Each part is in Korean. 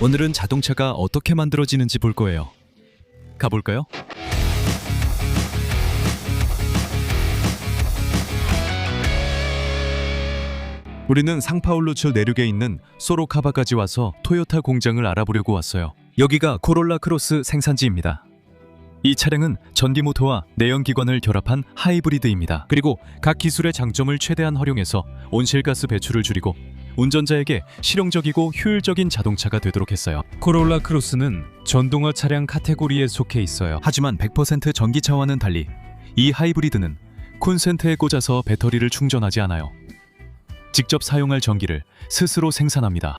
오늘은 자동차가 어떻게 만들어지는지 볼 거예요. 가볼까요? 우리는 상파울루주 내륙에 있는 소로카바까지 와서 토요타 공장을 알아보려고 왔어요. 여기가 코롤라 크로스 생산지입니다. 이 차량은 전기모터와 내연기관을 결합한 하이브리드입니다. 그리고 각 기술의 장점을 최대한 활용해서 온실가스 배출을 줄이고 운전자에게 실용적이고 효율적인 자동차가 되도록 했어요. 코롤라 크로스는 전동화 차량 카테고리에 속해 있어요. 하지만 100% 전기차와는 달리 이 하이브리드는 콘센트에 꽂아서 배터리를 충전하지 않아요. 직접 사용할 전기를 스스로 생산합니다.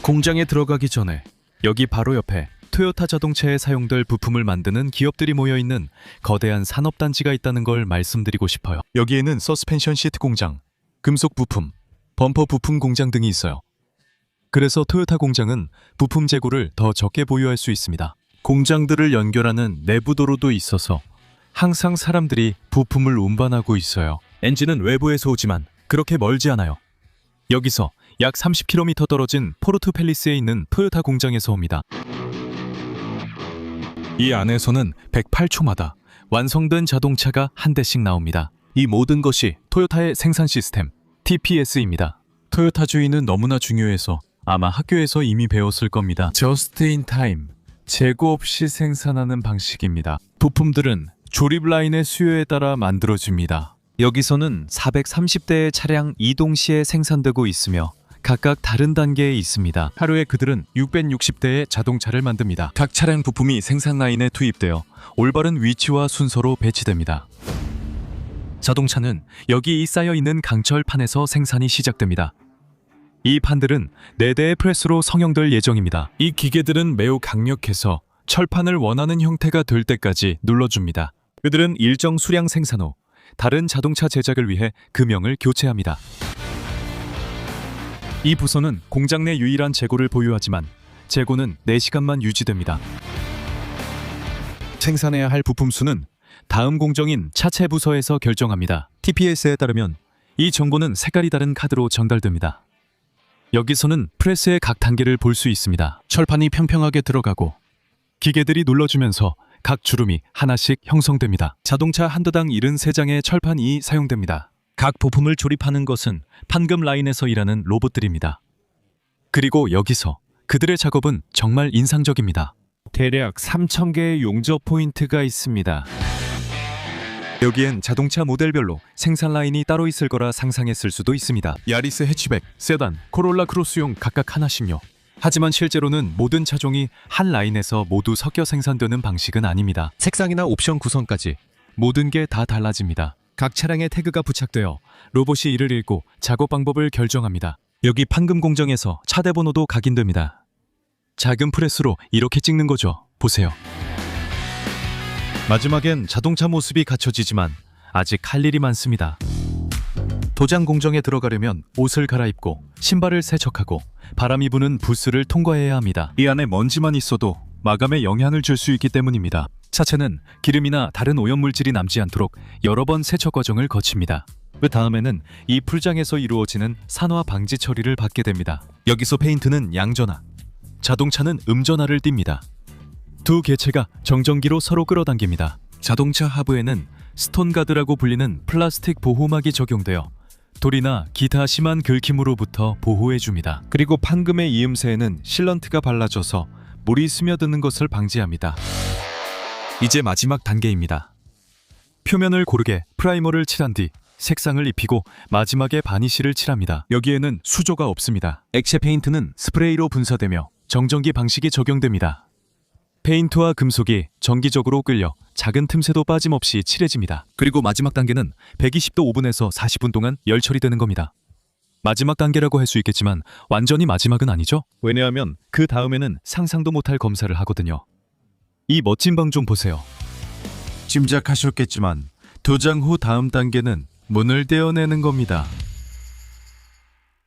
공장에 들어가기 전에 여기 바로 옆에 토요타 자동차에 사용될 부품을 만드는 기업들이 모여있는 거대한 산업단지가 있다는 걸 말씀드리고 싶어요. 여기에는 서스펜션 시트 공장, 금속 부품, 범퍼 부품 공장 등이 있어요. 그래서 토요타 공장은 부품 재고를 더 적게 보유할 수 있습니다. 공장들을 연결하는 내부 도로도 있어서 항상 사람들이 부품을 운반하고 있어요. 엔진은 외부에서 오지만 그렇게 멀지 않아요. 여기서 약 30km 떨어진 포르투 팰리스에 있는 토요타 공장에서 옵니다. 이 안에서는 108초마다 완성된 자동차가 한 대씩 나옵니다. 이 모든 것이 토요타의 생산 시스템 TPS입니다. 토요타 주의는 너무나 중요해서 아마 학교에서 이미 배웠을 겁니다. Just in time, 재고 없이 생산하는 방식입니다. 부품들은 조립 라인의 수요에 따라 만들어집니다. 여기서는 430대의 차량 이동 시에 생산되고 있으며 각각 다른 단계에 있습니다. 하루에 그들은 660대의 자동차를 만듭니다. 각 차량 부품이 생산 라인에 투입되어 올바른 위치와 순서로 배치됩니다. 자동차는 여기 쌓여있는 강철판에서 생산이 시작됩니다. 이 판들은 4대의 프레스로 성형될 예정입니다. 이 기계들은 매우 강력해서 철판을 원하는 형태가 될 때까지 눌러줍니다. 그들은 일정 수량 생산 후 다른 자동차 제작을 위해 금형을 교체합니다. 이 부서는 공장 내 유일한 재고를 보유하지만 재고는 4시간만 유지됩니다. 생산해야 할 부품 수는 다음 공정인 차체 부서에서 결정합니다. TPS에 따르면 이 정보는 색깔이 다른 카드로 전달됩니다. 여기서는 프레스의 각 단계를 볼 수 있습니다. 철판이 평평하게 들어가고 기계들이 눌러주면서 각 주름이 하나씩 형성됩니다. 자동차 한 대당 73장의 철판이 사용됩니다. 각 부품을 조립하는 것은 판금 라인에서 일하는 로봇들입니다. 그리고 여기서 그들의 작업은 정말 인상적입니다. 대략 3,000개의 용접 포인트가 있습니다. 여기엔 자동차 모델별로 생산 라인이 따로 있을 거라 상상했을 수도 있습니다. 야리스 해치백, 세단, 코롤라 크로스용 각각 하나씩요. 하지만 실제로는 모든 차종이 한 라인에서 모두 섞여 생산되는 방식은 아닙니다. 색상이나 옵션 구성까지 모든 게 다 달라집니다. 각 차량에 태그가 부착되어 로봇이 이를 읽고 작업 방법을 결정합니다. 여기 판금 공정에서 차대 번호도 각인됩니다. 작은 프레스로 이렇게 찍는 거죠. 보세요. 마지막엔 자동차 모습이 갖춰지지만 아직 할 일이 많습니다. 도장 공정에 들어가려면 옷을 갈아입고 신발을 세척하고 바람이 부는 부스를 통과해야 합니다. 이 안에 먼지만 있어도 마감에 영향을 줄 수 있기 때문입니다. 차체는 기름이나 다른 오염물질이 남지 않도록 여러 번 세척 과정을 거칩니다. 그 다음에는 이 풀장에서 이루어지는 산화 방지 처리를 받게 됩니다. 여기서 페인트는 양전화, 자동차는 음전화를 띱니다. 두 개체가 정전기로 서로 끌어당깁니다. 자동차 하부에는 스톤가드라고 불리는 플라스틱 보호막이 적용되어 돌이나 기타 심한 긁힘으로부터 보호해줍니다. 그리고 판금의 이음새에는 실런트가 발라져서 물이 스며드는 것을 방지합니다. 이제 마지막 단계입니다. 표면을 고르게 프라이머를 칠한 뒤 색상을 입히고 마지막에 바니쉬를 칠합니다. 여기에는 수조가 없습니다. 액체 페인트는 스프레이로 분사되며 정전기 방식이 적용됩니다. 페인트와 금속이 전기적으로 끌려 작은 틈새도 빠짐없이 칠해집니다. 그리고 마지막 단계는 120도 5분에서 40분 동안 열 처리되는 겁니다. 마지막 단계라고 할 수 있겠지만 완전히 마지막은 아니죠? 왜냐하면 그 다음에는 상상도 못할 검사를 하거든요. 이 멋진 방 좀 보세요. 짐작하셨겠지만 도장 후 다음 단계는 문을 떼어내는 겁니다.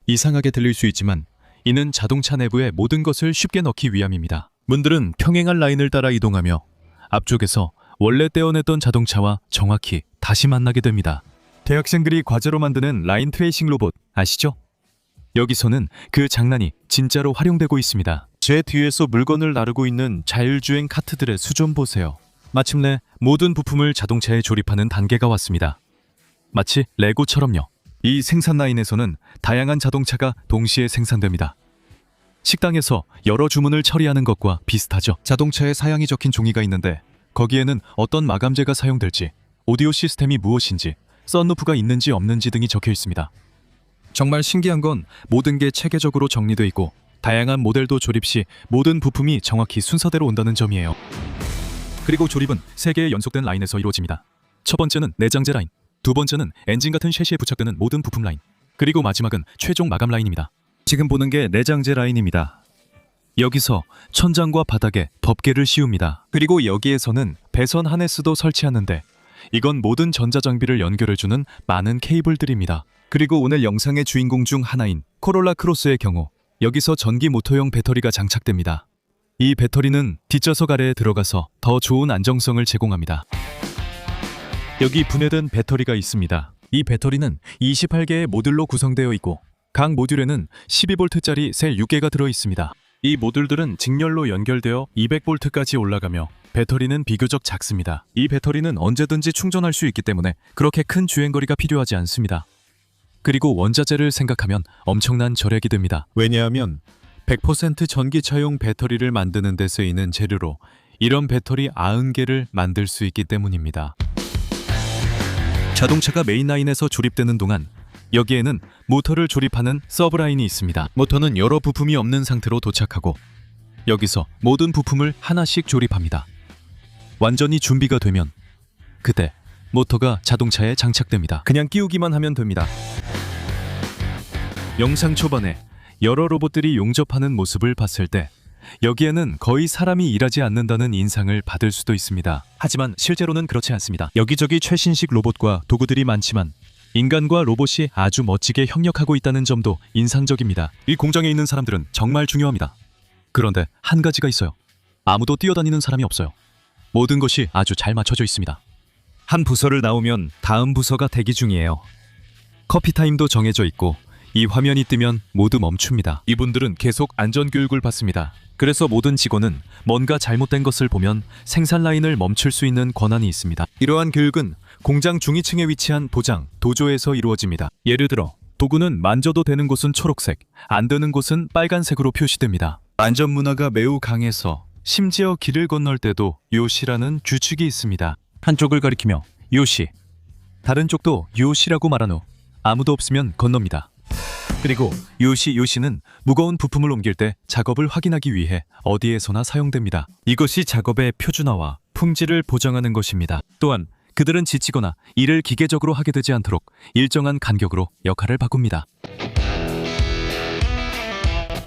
이상하게 들릴 수 있지만 이는 자동차 내부의 모든 것을 쉽게 넣기 위함입니다. 문들은 평행한 라인을 따라 이동하며 앞쪽에서 원래 떼어냈던 자동차와 정확히 다시 만나게 됩니다. 대학생들이 과제로 만드는 라인 트레이싱 로봇 아시죠? 여기서는 그 장난이 진짜로 활용되고 있습니다. 제 뒤에서 물건을 나르고 있는 자율주행 카트들의 수 좀 보세요. 마침내 모든 부품을 자동차에 조립하는 단계가 왔습니다. 마치 레고처럼요. 이 생산 라인에서는 다양한 자동차가 동시에 생산됩니다. 식당에서 여러 주문을 처리하는 것과 비슷하죠. 자동차에 사양이 적힌 종이가 있는데 거기에는 어떤 마감재가 사용될지, 오디오 시스템이 무엇인지, 썬루프가 있는지 없는지 등이 적혀 있습니다. 정말 신기한 건 모든 게 체계적으로 정리되어 있고 다양한 모델도 조립 시 모든 부품이 정확히 순서대로 온다는 점이에요. 그리고 조립은 3개의 연속된 라인에서 이루어집니다. 첫 번째는 내장재 라인, 두 번째는 엔진 같은 셰시에 부착되는 모든 부품 라인, 그리고 마지막은 최종 마감 라인입니다. 지금 보는 게 내장재 라인입니다. 여기서 천장과 바닥에 덮개를 씌웁니다. 그리고 여기에서는 배선 하네스도 설치하는데 이건 모든 전자장비를 연결해주는 많은 케이블들입니다. 그리고 오늘 영상의 주인공 중 하나인 코롤라 크로스의 경우 여기서 전기 모터용 배터리가 장착됩니다. 이 배터리는 뒷좌석 아래에 들어가서 더 좋은 안정성을 제공합니다. 여기 분해된 배터리가 있습니다. 이 배터리는 28개의 모듈로 구성되어 있고 각 모듈에는 12V짜리 셀 6개가 들어 있습니다. 이 모듈들은 직렬로 연결되어 200V까지 올라가며 배터리는 비교적 작습니다. 이 배터리는 언제든지 충전할 수 있기 때문에 그렇게 큰 주행거리가 필요하지 않습니다. 그리고 원자재를 생각하면 엄청난 절약이 됩니다. 왜냐하면 100% 전기차용 배터리를 만드는 데 쓰이는 재료로 이런 배터리 90개를 만들 수 있기 때문입니다. 자동차가 메인 라인에서 조립되는 동안 여기에는 모터를 조립하는 서브 라인이 있습니다. 모터는 여러 부품이 없는 상태로 도착하고 여기서 모든 부품을 하나씩 조립합니다. 완전히 준비가 되면 그때 모터가 자동차에 장착됩니다. 그냥 끼우기만 하면 됩니다. 영상 초반에 여러 로봇들이 용접하는 모습을 봤을 때 여기에는 거의 사람이 일하지 않는다는 인상을 받을 수도 있습니다. 하지만 실제로는 그렇지 않습니다. 여기저기 최신식 로봇과 도구들이 많지만 인간과 로봇이 아주 멋지게 협력하고 있다는 점도 인상적입니다. 이 공장에 있는 사람들은 정말 중요합니다. 그런데 한 가지가 있어요. 아무도 뛰어다니는 사람이 없어요. 모든 것이 아주 잘 맞춰져 있습니다. 한 부서를 나오면 다음 부서가 대기 중이에요. 커피 타임도 정해져 있고 이 화면이 뜨면 모두 멈춥니다. 이분들은 계속 안전교육을 받습니다. 그래서 모든 직원은 뭔가 잘못된 것을 보면 생산 라인을 멈출 수 있는 권한이 있습니다. 이러한 교육은 공장 중위층에 위치한 도장, 도조에서 이루어집니다. 예를 들어 도구는 만져도 되는 곳은 초록색, 안 되는 곳은 빨간색으로 표시됩니다. 안전 문화가 매우 강해서 심지어 길을 건널 때도 요시라는 규칙이 있습니다. 한쪽을 가리키며 요시, 다른 쪽도 요시라고 말한 후 아무도 없으면 건넙니다. 그리고 요시는 무거운 부품을 옮길 때 작업을 확인하기 위해 어디에서나 사용됩니다. 이것이 작업의 표준화와 품질을 보장하는 것입니다. 또한 그들은 지치거나 일을 기계적으로 하게 되지 않도록 일정한 간격으로 역할을 바꿉니다.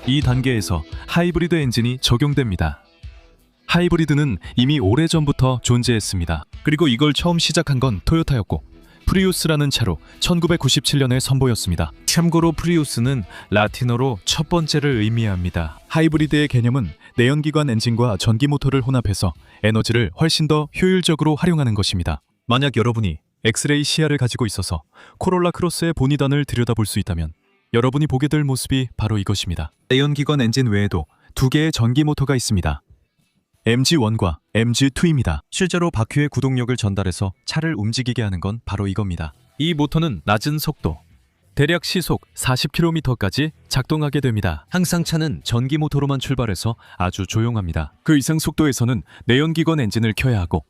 이 단계에서 하이브리드 엔진이 적용됩니다. 하이브리드는 이미 오래전부터 존재했습니다. 그리고 이걸 처음 시작한 건 토요타였고 프리우스라는 차로 1997년에 선보였습니다. 참고로 프리우스는 라틴어로 첫 번째를 의미합니다. 하이브리드의 개념은 내연기관 엔진과 전기모터를 혼합해서 에너지를 훨씬 더 효율적으로 활용하는 것입니다. 만약 여러분이 엑스레이 시야를 가지고 있어서 코롤라 크로스의 본이단을 들여다볼 수 있다면 여러분이 보게 될 모습이 바로 이것입니다. 내연기관 엔진 외에도 2개의 전기모터가 있습니다. MG1과 MG2입니다. 실제로 바퀴에 구동력을 전달해서 차를 움직이게 하는 건 바로 이겁니다. 이 모터는 낮은 속도, 대략 시속 40km까지 작동하게 됩니다. 항상 차는 전기 모터로만 출발해서 아주 조용합니다. 그 이상 속도에서는 내연기관 엔진을 켜야 하고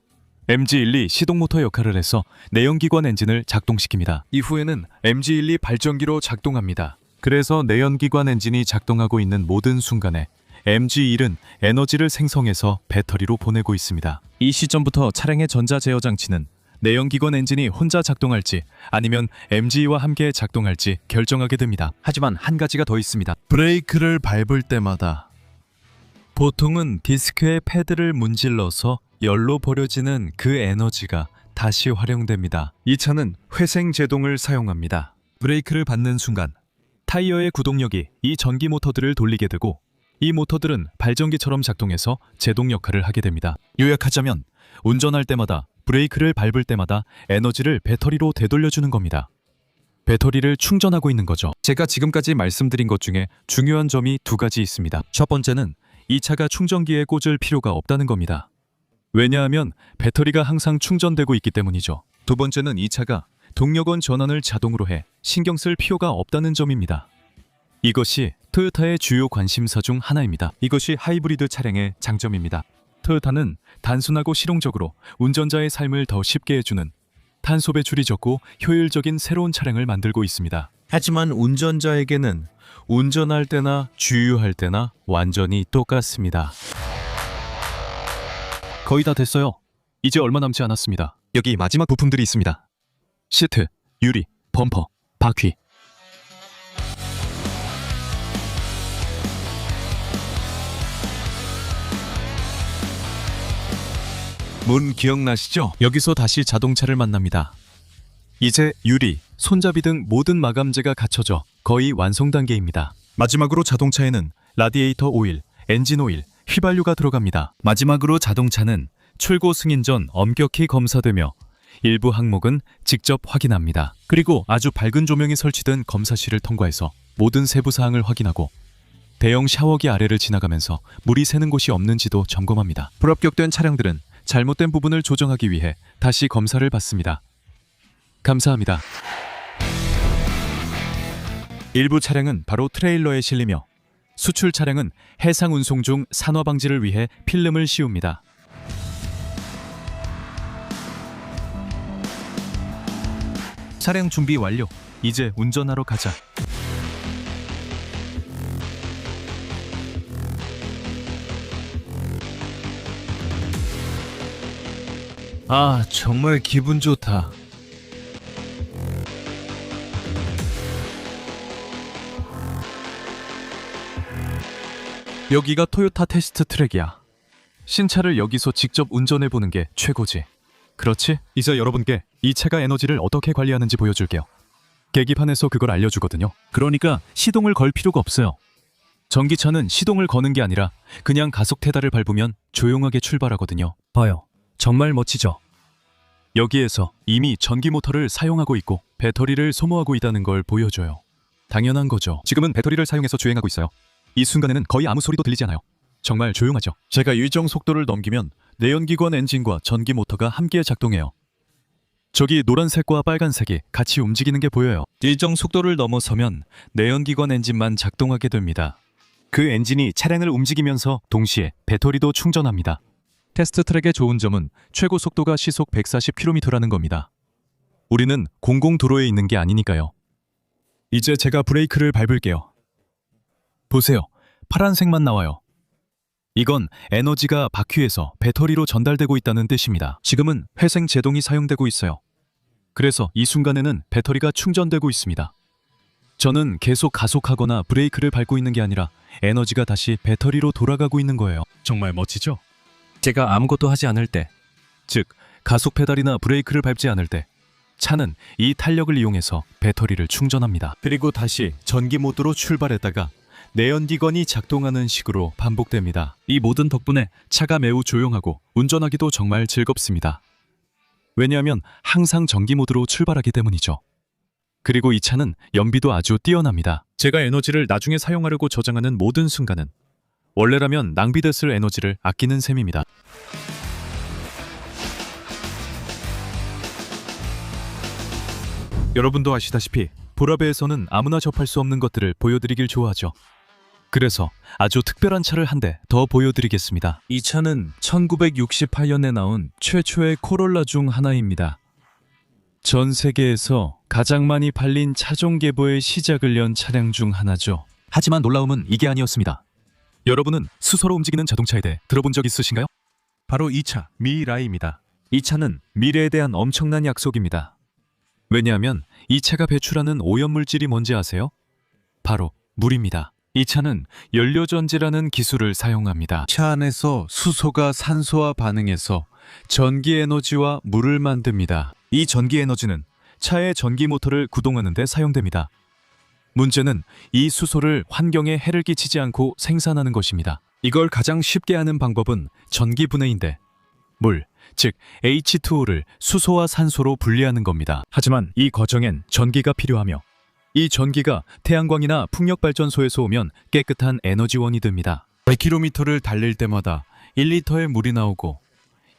MG12 시동 모터 역할을 해서 내연기관 엔진을 작동시킵니다. 이후에는 MG12 발전기로 작동합니다. 그래서 내연기관 엔진이 작동하고 있는 모든 순간에 MG1은 에너지를 생성해서 배터리로 보내고 있습니다. 이 시점부터 차량의 전자 제어 장치는 내연기관 엔진이 혼자 작동할지 아니면 MG2와 함께 작동할지 결정하게 됩니다. 하지만 한 가지가 더 있습니다. 브레이크를 밟을 때마다 보통은 디스크의 패드를 문질러서 열로 버려지는 그 에너지가 다시 활용됩니다. 이 차는 회생 제동을 사용합니다. 브레이크를 밟는 순간 타이어의 구동력이 이 전기 모터들을 돌리게 되고 이 모터들은 발전기처럼 작동해서 제동 역할을 하게 됩니다. 요약하자면 운전할 때마다 브레이크를 밟을 때마다 에너지를 배터리로 되돌려주는 겁니다. 배터리를 충전하고 있는 거죠. 제가 지금까지 말씀드린 것 중에 중요한 점이 두 가지 있습니다. 첫 번째는 이 차가 충전기에 꽂을 필요가 없다는 겁니다. 왜냐하면 배터리가 항상 충전되고 있기 때문이죠. 두 번째는 이 차가 동력원 전환을 자동으로 해 신경 쓸 필요가 없다는 점입니다. 이것이 토요타의 주요 관심사 중 하나입니다. 이것이 하이브리드 차량의 장점입니다. 토요타는 단순하고 실용적으로 운전자의 삶을 더 쉽게 해주는 탄소 배출이 적고 효율적인 새로운 차량을 만들고 있습니다. 하지만 운전자에게는 운전할 때나 주유할 때나 완전히 똑같습니다. 거의 다 됐어요. 이제 얼마 남지 않았습니다. 여기 마지막 부품들이 있습니다. 시트, 유리, 범퍼, 바퀴. 문 기억나시죠? 여기서 다시 자동차를 만납니다. 이제 유리, 손잡이 등 모든 마감재가 갖춰져 거의 완성 단계입니다. 마지막으로 자동차에는 라디에이터 오일, 엔진 오일, 휘발유가 들어갑니다. 마지막으로 자동차는 출고 승인 전 엄격히 검사되며 일부 항목은 직접 확인합니다. 그리고 아주 밝은 조명이 설치된 검사실을 통과해서 모든 세부 사항을 확인하고 대형 샤워기 아래를 지나가면서 물이 새는 곳이 없는지도 점검합니다. 불합격된 차량들은 잘못된 부분을 조정하기 위해 다시 검사를 받습니다. 감사합니다. 일부 차량은 바로 트레일러에 실리며 수출 차량은 해상 운송 중 산화 방지를 위해 필름을 씌웁니다. 차량 준비 완료. 이제 운전하러 가자. 아, 정말 기분 좋다. 여기가 토요타 테스트 트랙이야. 신차를 여기서 직접 운전해보는 게 최고지. 그렇지? 이제 여러분께 이 차가 에너지를 어떻게 관리하는지 보여줄게요. 계기판에서 그걸 알려주거든요. 그러니까 시동을 걸 필요가 없어요. 전기차는 시동을 거는 게 아니라 그냥 가속 페달을 밟으면 조용하게 출발하거든요. 봐요. 정말 멋지죠? 여기에서 이미 전기 모터를 사용하고 있고 배터리를 소모하고 있다는 걸 보여줘요. 당연한 거죠. 지금은 배터리를 사용해서 주행하고 있어요. 이 순간에는 거의 아무 소리도 들리지 않아요. 정말 조용하죠. 제가 일정 속도를 넘기면 내연기관 엔진과 전기 모터가 함께 작동해요. 저기 노란색과 빨간색이 같이 움직이는 게 보여요. 일정 속도를 넘어서면 내연기관 엔진만 작동하게 됩니다. 그 엔진이 차량을 움직이면서 동시에 배터리도 충전합니다. 테스트 트랙의 좋은 점은 최고 속도가 시속 140km라는 겁니다. 우리는 공공도로에 있는 게 아니니까요. 이제 제가 브레이크를 밟을게요. 보세요. 파란색만 나와요. 이건 에너지가 바퀴에서 배터리로 전달되고 있다는 뜻입니다. 지금은 회생 제동이 사용되고 있어요. 그래서 이 순간에는 배터리가 충전되고 있습니다. 저는 계속 가속하거나 브레이크를 밟고 있는 게 아니라 에너지가 다시 배터리로 돌아가고 있는 거예요. 정말 멋지죠? 제가 아무것도 하지 않을 때, 즉 가속 페달이나 브레이크를 밟지 않을 때 차는 이 탄력을 이용해서 배터리를 충전합니다. 그리고 다시 전기 모드로 출발했다가 내연기관이 작동하는 식으로 반복됩니다. 이 모든 덕분에 차가 매우 조용하고 운전하기도 정말 즐겁습니다. 왜냐하면 항상 전기 모드로 출발하기 때문이죠. 그리고 이 차는 연비도 아주 뛰어납니다. 제가 에너지를 나중에 사용하려고 저장하는 모든 순간은 원래라면 낭비됐을 에너지를 아끼는 셈입니다. 여러분도 아시다시피 보라배에서는 아무나 접할 수 없는 것들을 보여드리길 좋아하죠. 그래서 아주 특별한 차를 한 대 더 보여드리겠습니다. 이 차는 1968년에 나온 최초의 코롤라 중 하나입니다. 전 세계에서 가장 많이 팔린 차종 계보의 시작을 연 차량 중 하나죠. 하지만 놀라움은 이게 아니었습니다. 여러분은 스스로 움직이는 자동차에 대해 들어본 적 있으신가요? 바로 이 차, 미라이입니다. 이 차는 미래에 대한 엄청난 약속입니다. 왜냐하면 이 차가 배출하는 오염물질이 뭔지 아세요? 바로 물입니다. 이 차는 연료전지라는 기술을 사용합니다. 차 안에서 수소가 산소와 반응해서 전기 에너지와 물을 만듭니다. 이 전기 에너지는 차의 전기 모터를 구동하는 데 사용됩니다. 문제는 이 수소를 환경에 해를 끼치지 않고 생산하는 것입니다. 이걸 가장 쉽게 하는 방법은 전기 분해인데 물, 즉 H2O를 수소와 산소로 분리하는 겁니다. 하지만 이 과정엔 전기가 필요하며 이 전기가 태양광이나 풍력발전소에서 오면 깨끗한 에너지원이 됩니다. 100km를 달릴 때마다 1리터의 물이 나오고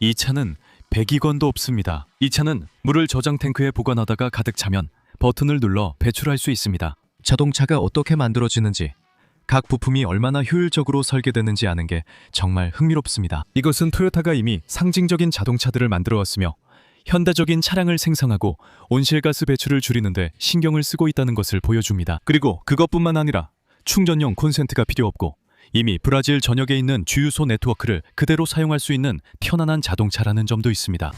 이 차는 배기관도 없습니다. 이 차는 물을 저장 탱크에 보관하다가 가득 차면 버튼을 눌러 배출할 수 있습니다. 자동차가 어떻게 만들어지는지, 각 부품이 얼마나 효율적으로 설계되는지 아는 게 정말 흥미롭습니다. 이것은 토요타가 이미 상징적인 자동차들을 만들어왔으며 현대적인 차량을 생성하고 온실가스 배출을 줄이는데 신경을 쓰고 있다는 것을 보여줍니다. 그리고 그것뿐만 아니라 충전용 콘센트가 필요 없고 이미 브라질 전역에 있는 주유소 네트워크를 그대로 사용할 수 있는 편안한 자동차라는 점도 있습니다.